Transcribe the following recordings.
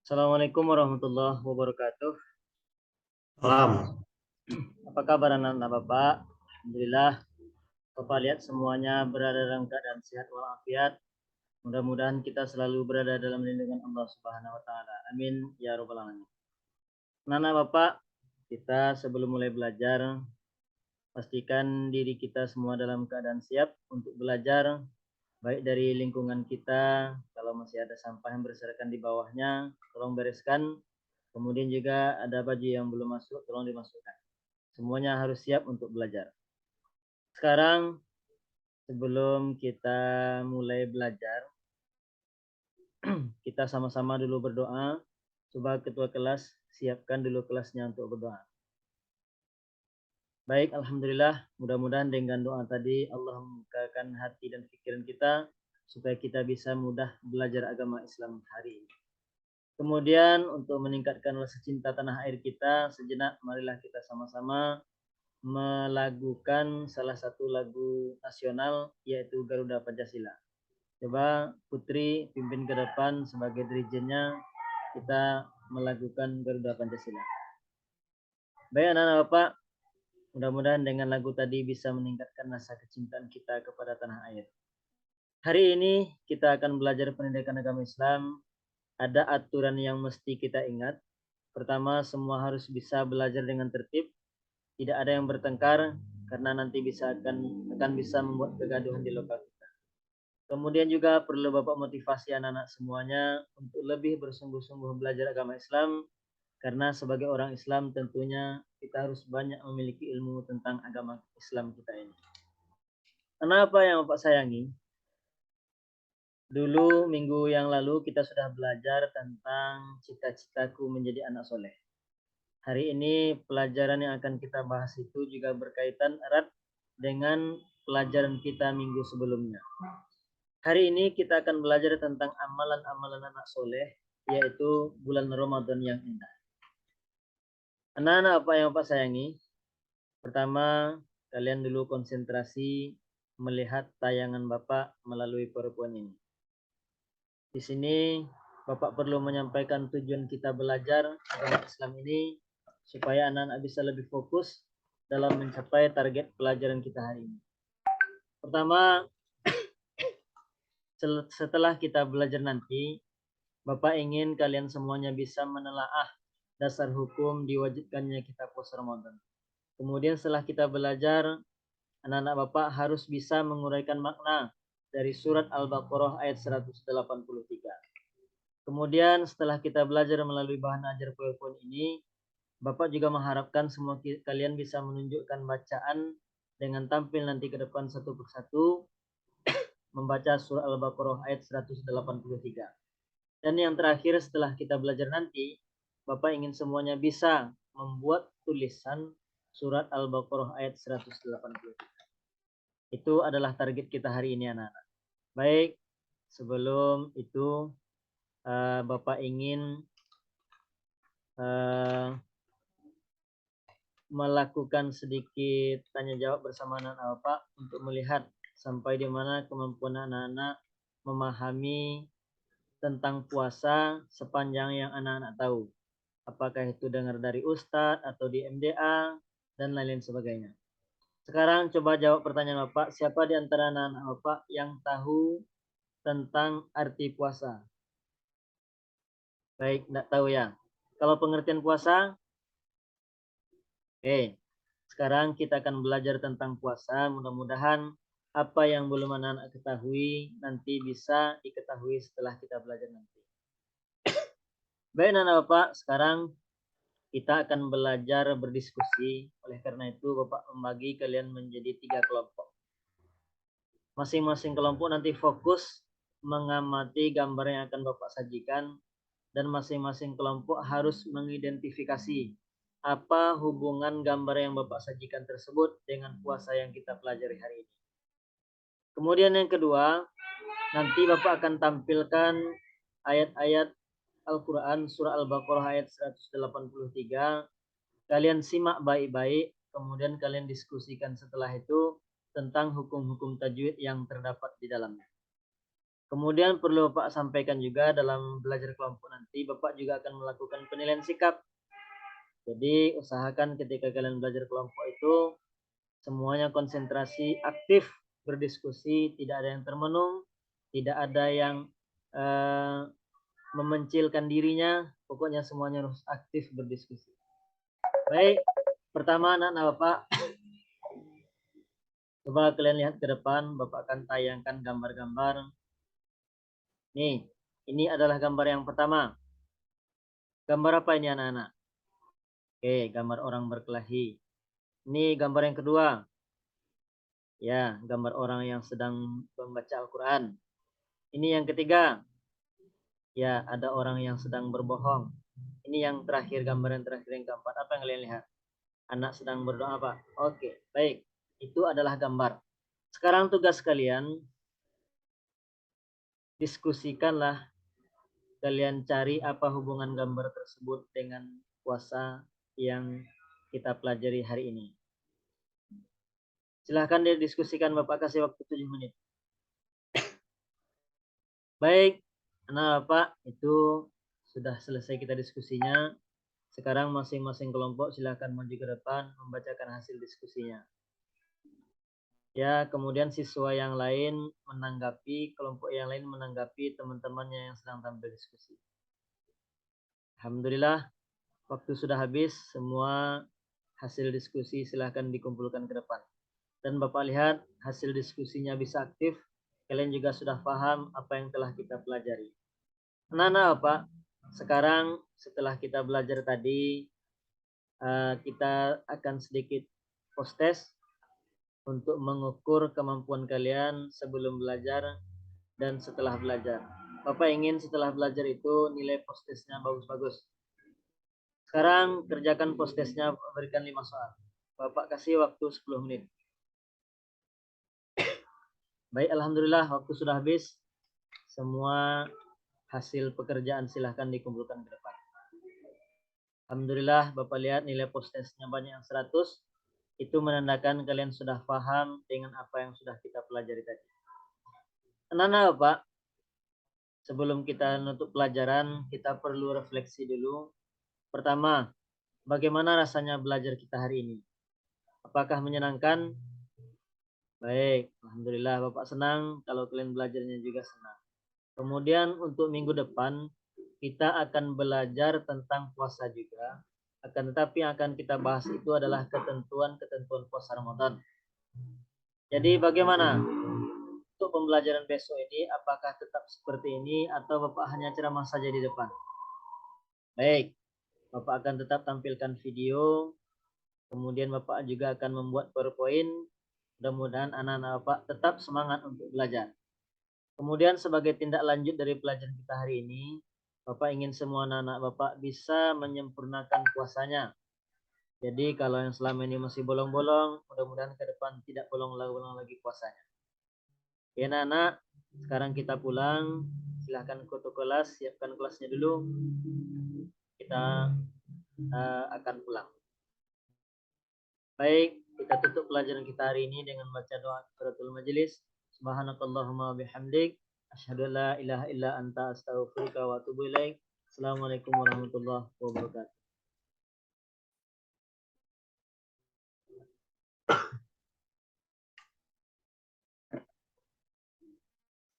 Assalamualaikum warahmatullahi wabarakatuh. Alam. Apa kabar anak-anak Bapak? Alhamdulillah, Bapak lihat semuanya berada dalam keadaan sehat walafiat. Mudah-mudahan kita selalu berada dalam lindungan Allah Subhanahu wa taala. Amin ya rabbal alamin. Anak-anak Bapak, kita sebelum mulai belajar, pastikan diri kita semua dalam keadaan siap untuk belajar, baik dari lingkungan kita. Kalau masih ada sampah yang berserakan di bawahnya, tolong bereskan. Kemudian juga ada baju yang belum masuk, tolong dimasukkan. Semuanya harus siap untuk belajar. Sekarang sebelum kita mulai belajar, kita sama-sama dulu berdoa. Coba ketua kelas siapkan dulu kelasnya untuk berdoa. Baik, alhamdulillah, mudah-mudahan dengan doa tadi Allah membukakan hati dan pikiran kita supaya kita bisa mudah belajar agama Islam hari ini. Kemudian untuk meningkatkan rasa cinta tanah air kita, sejenak marilah kita sama-sama melakukan salah satu lagu nasional yaitu Garuda Pancasila. Coba Putri pimpin ke depan sebagai dirijennya, kita melakukan Garuda Pancasila. Baik anak-anak Bapak, mudah-mudahan dengan lagu tadi bisa meningkatkan rasa kecintaan kita kepada tanah air. Hari ini kita akan belajar pendidikan agama Islam. Ada aturan yang mesti kita ingat. Pertama, semua harus bisa belajar dengan tertib. Tidak ada yang bertengkar karena nanti akan bisa membuat kegaduhan di lokal kita. Kemudian juga perlu Bapak motivasi anak-anak semuanya untuk lebih bersungguh-sungguh belajar agama Islam karena sebagai orang Islam tentunya kita harus banyak memiliki ilmu tentang agama Islam kita ini. Kenapa yang Bapak sayangi? Dulu minggu yang lalu kita sudah belajar tentang cita-citaku menjadi anak soleh. Hari ini pelajaran yang akan kita bahas itu juga berkaitan erat dengan pelajaran kita minggu sebelumnya. Hari ini kita akan belajar tentang amalan-amalan anak soleh, yaitu bulan Ramadan yang indah. Anak-anak apa yang Bapak sayangi? Pertama, kalian dulu konsentrasi melihat tayangan Bapak melalui PowerPoint ini. Di sini Bapak perlu menyampaikan tujuan kita belajar agama Islam ini supaya anak-anak bisa lebih fokus dalam mencapai target pelajaran kita hari ini. Pertama, setelah kita belajar nanti, Bapak ingin kalian semuanya bisa menelaah dasar hukum diwajibkannya kita puasa Ramadan. Kemudian setelah kita belajar, anak-anak Bapak harus bisa menguraikan makna dari surat Al-Baqarah ayat 183. Kemudian setelah kita belajar melalui bahan ajar PowerPoint ini, Bapak juga mengharapkan semua kalian bisa menunjukkan bacaan dengan tampil nanti ke depan satu persatu membaca surah Al-Baqarah ayat 183. Dan yang terakhir setelah kita belajar nanti, Bapak ingin semuanya bisa membuat tulisan surat Al-Baqarah ayat 183. Itu adalah target kita hari ini anak-anak. Baik, sebelum itu Bapak ingin melakukan sedikit tanya jawab bersama anak-anak Bapak untuk melihat sampai di mana kemampuan anak-anak memahami tentang puasa sepanjang yang anak-anak tahu. Apakah itu dengar dari Ustadz atau di MDA dan lain-lain sebagainya. Sekarang coba jawab pertanyaan Bapak. Siapa di antara anak-anak Bapak yang tahu tentang arti puasa? Baik, tidak tahu ya. Kalau pengertian puasa, oke. Sekarang kita akan belajar tentang puasa. Mudah-mudahan apa yang belum anak-anak ketahui nanti bisa diketahui setelah kita belajar nanti. Baik anak-anak Bapak, sekarang kita akan belajar berdiskusi. Oleh karena itu Bapak membagi kalian menjadi 3 kelompok. Masing-masing kelompok nanti fokus mengamati gambar yang akan Bapak sajikan dan masing-masing kelompok harus mengidentifikasi apa hubungan gambar yang Bapak sajikan tersebut dengan puasa yang kita pelajari hari ini. Kemudian yang kedua, nanti Bapak akan tampilkan ayat-ayat Al-Quran surah Al-Baqarah ayat 183. Kalian simak baik-baik, kemudian kalian diskusikan setelah itu tentang hukum-hukum tajwid yang terdapat di dalamnya. Kemudian perlu Bapak sampaikan juga dalam belajar kelompok nanti, Bapak juga akan melakukan penilaian sikap. Jadi usahakan ketika kalian belajar kelompok itu semuanya konsentrasi, aktif berdiskusi, tidak ada yang termenung, tidak ada yang memencilkan dirinya, pokoknya semuanya harus aktif berdiskusi. Baik, pertama anak-anak Bapak, coba kalian lihat ke depan, Bapak akan tayangkan gambar-gambar. Nih, ini adalah gambar yang pertama. Gambar apa ini anak-anak? Oke, gambar orang berkelahi. Ini gambar yang kedua. Ya, gambar orang yang sedang membaca Al-Quran. Ini yang ketiga. Ya, ada orang yang sedang berbohong. Ini yang terakhir, gambar yang terakhir yang keempat. Apa yang kalian lihat? Anak sedang berdoa apa? Oke, baik. Itu adalah gambar. Sekarang tugas kalian, diskusikanlah. Kalian cari apa hubungan gambar tersebut dengan puasa yang kita pelajari hari ini. Silahkan didiskusikan, Bapak kasih waktu 7 menit. Baik, anak Bapak, itu sudah selesai kita diskusinya. Sekarang masing-masing kelompok silahkan maju ke depan membacakan hasil diskusinya. Ya, kemudian siswa yang lain menanggapi, kelompok yang lain menanggapi teman-temannya yang sedang tampil diskusi. Alhamdulillah, waktu sudah habis, semua hasil diskusi silahkan dikumpulkan ke depan. Dan Bapak lihat hasil diskusinya bisa aktif, kalian juga sudah paham apa yang telah kita pelajari. Anak-anak Bapak, sekarang setelah kita belajar tadi, kita akan sedikit post test untuk mengukur kemampuan kalian sebelum belajar dan setelah belajar. Bapak ingin setelah belajar itu nilai post testnya bagus-bagus. Sekarang kerjakan post testnya, berikan 5 soal. Bapak kasih waktu 10 menit. Baik, alhamdulillah waktu sudah habis. Semua hasil pekerjaan silahkan dikumpulkan ke depan. Alhamdulillah Bapak lihat nilai post testnya banyak yang 100. Itu menandakan kalian sudah paham dengan apa yang sudah kita pelajari tadi. Anak-anak Bapak, sebelum kita nutup pelajaran, kita perlu refleksi dulu. Pertama, bagaimana rasanya belajar kita hari ini? Apakah menyenangkan? Baik, alhamdulillah Bapak senang, kalau kalian belajarnya juga senang. Kemudian untuk minggu depan, kita akan belajar tentang puasa juga. Akan tetapi yang akan kita bahas itu adalah ketentuan-ketentuan puasa Ramadan. Jadi bagaimana untuk pembelajaran besok ini? Apakah tetap seperti ini atau Bapak hanya ceramah saja di depan? Baik, Bapak akan tetap tampilkan video. Kemudian Bapak juga akan membuat PowerPoint. Mudah-mudahan anak-anak Bapak tetap semangat untuk belajar. Kemudian sebagai tindak lanjut dari pelajaran kita hari ini, Bapak ingin semua anak-anak Bapak bisa menyempurnakan puasanya. Jadi kalau yang selama ini masih bolong-bolong, mudah-mudahan ke depan tidak bolong-bolong lagi puasanya. Ya anak-anak, sekarang kita pulang. Silahkan ke kelas, siapkan kelasnya dulu. Kita akan pulang. Baik, kita tutup pelajaran kita hari ini dengan baca doa kafaratul majelis. Subhanakallahumma bihamdik, asyhadu an la ilaha illa anta, astaghfiruka wa atubu ilaik. Assalamualaikum warahmatullahi wabarakatuh.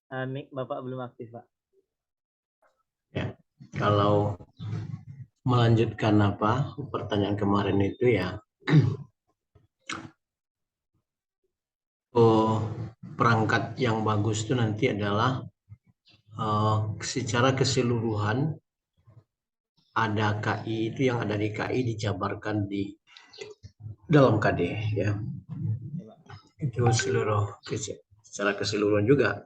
Mik Bapak belum aktif, Pak. Ya, kalau melanjutkan apa pertanyaan kemarin itu ya, perangkat yang bagus itu nanti adalah secara keseluruhan ada KI itu yang ada di KI dijabarkan di dalam KD ya. Itu secara keseluruhan juga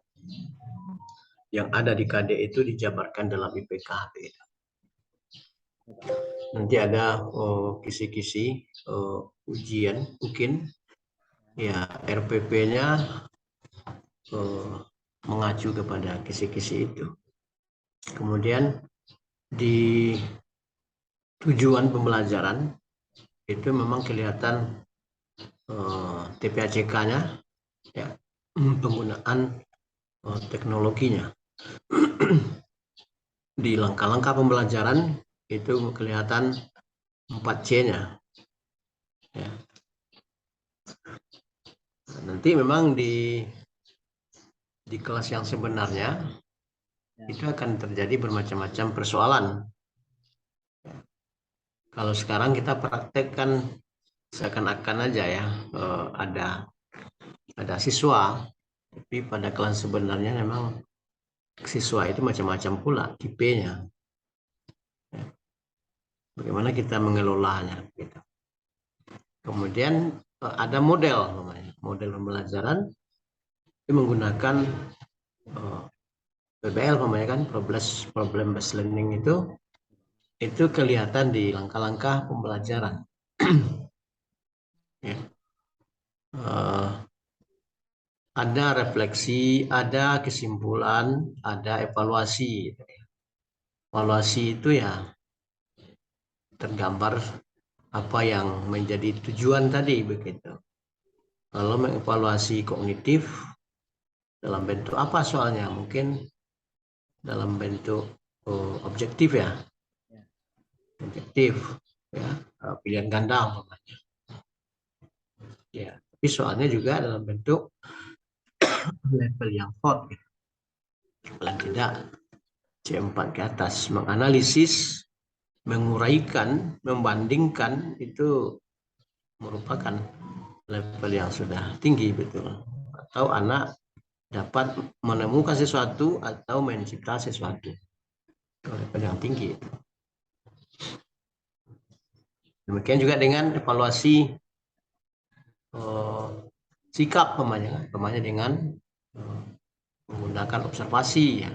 yang ada di KD itu dijabarkan dalam IPK. Nanti ada kisi-kisi ujian mungkin ya, RPP-nya mengacu kepada kisi-kisi itu. Kemudian di tujuan pembelajaran itu memang kelihatan TPACK-nya ya, penggunaan teknologinya. Di langkah-langkah pembelajaran itu kelihatan 4C-nya. Ya. Nanti memang di kelas yang sebenarnya itu akan terjadi bermacam-macam persoalan. Kalau sekarang kita praktekkan seakan-akan aja ya, ada siswa, tapi pada kelas sebenarnya memang siswa itu macam-macam pula tipenya. Bagaimana kita mengelolanya gitu. Kemudian ada model namanya, model pembelajaran itu menggunakan PBL namanya kan, problem based learning itu kelihatan di langkah-langkah pembelajaran. Ya. Ada refleksi, ada kesimpulan, ada evaluasi. Evaluasi itu ya tergambar apa yang menjadi tujuan tadi begitu. Kalau mengevaluasi kognitif dalam bentuk apa soalnya? Mungkin dalam bentuk objektif ya. Objektif ya, pilihan ganda umpamanya. Ya, tapi soalnya juga dalam bentuk level yang hot gitu. Paling tidak C4 ke atas, menganalisis, menguraikan, membandingkan itu merupakan level yang sudah tinggi betul. Atau anak dapat menemukan sesuatu atau mencipta sesuatu. Level yang tinggi. Demikian juga dengan evaluasi sikap pemainnya dengan menggunakan observasi ya,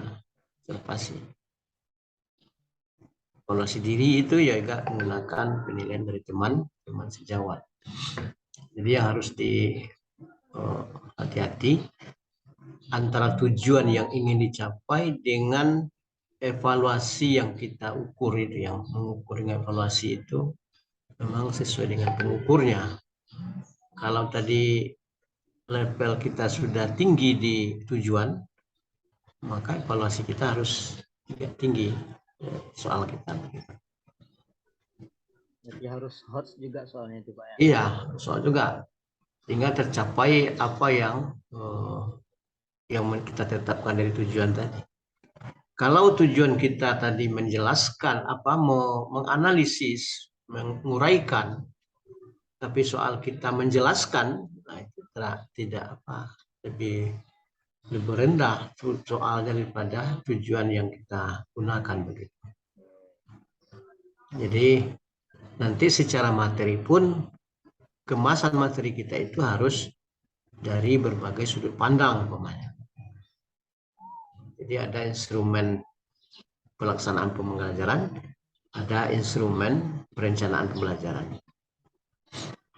observasi. Evaluasi diri itu ya juga menggunakan penilaian dari teman sejawat. Jadi yang harus hati-hati antara tujuan yang ingin dicapai dengan evaluasi yang kita ukur itu, yang mengukur dengan evaluasi itu memang sesuai dengan pengukurnya. Kalau tadi level kita sudah tinggi di tujuan, maka evaluasi kita harus juga tinggi soal kita. Jadi harus hot juga soalnya itu Pak ya. Iya, soal juga sehingga tercapai apa yang kita tetapkan dari tujuan tadi. Kalau tujuan kita tadi menjelaskan menganalisis, menguraikan, tapi soal kita menjelaskan, nah itu tidak lebih rendah soal daripada tujuan yang kita gunakan begitu. Jadi nanti secara materi pun kemasan materi kita itu harus dari berbagai sudut pandang umpamanya. Jadi ada instrumen pelaksanaan pembelajaran, ada instrumen perencanaan pembelajaran.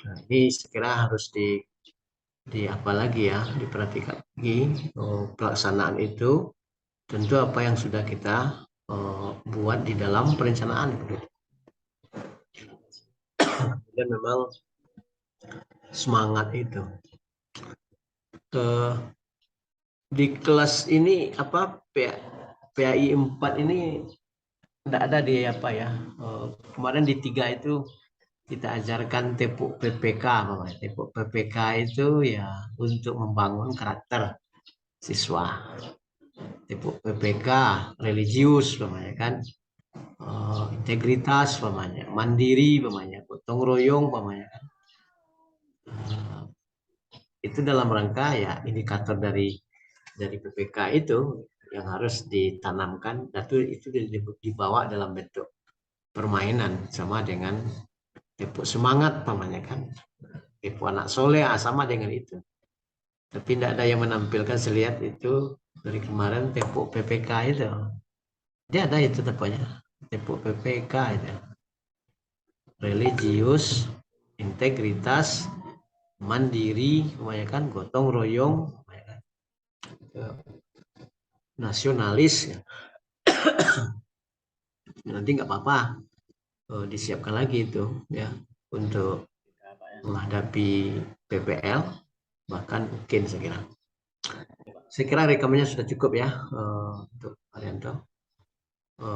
Nah, ini sekira harus apa lagi ya, diperhatikan lagi pelaksanaan itu tentu apa yang sudah kita buat di dalam perencanaan. Dan memang semangat itu. Di kelas ini PAI 4 ini tidak ada di kemarin di 3 itu kita ajarkan tepuk PPK. Tepuk PPK itu ya untuk membangun karakter siswa. Tepuk PPK religius kan, integritas mandiri gotong royong kan. Itu dalam rangka ya indikator dari PPK itu yang harus ditanamkan, dan itu dibawa dalam bentuk permainan sama dengan tepuk semangat kan, tepuk anak soleh sama dengan itu. Tapi tidak ada yang menampilkan, saya lihat itu dari kemarin tepuk PPK itu. Dia ada itu tepuknya, tepuk PPK itu. Religius, integritas, mandiri, kan gotong royong, nasionalis. Nanti nggak apa-apa, disiapkan lagi itu ya untuk menghadapi PPL, bahkan mungkin saya kira. Saya kira rekamannya sudah cukup ya untuk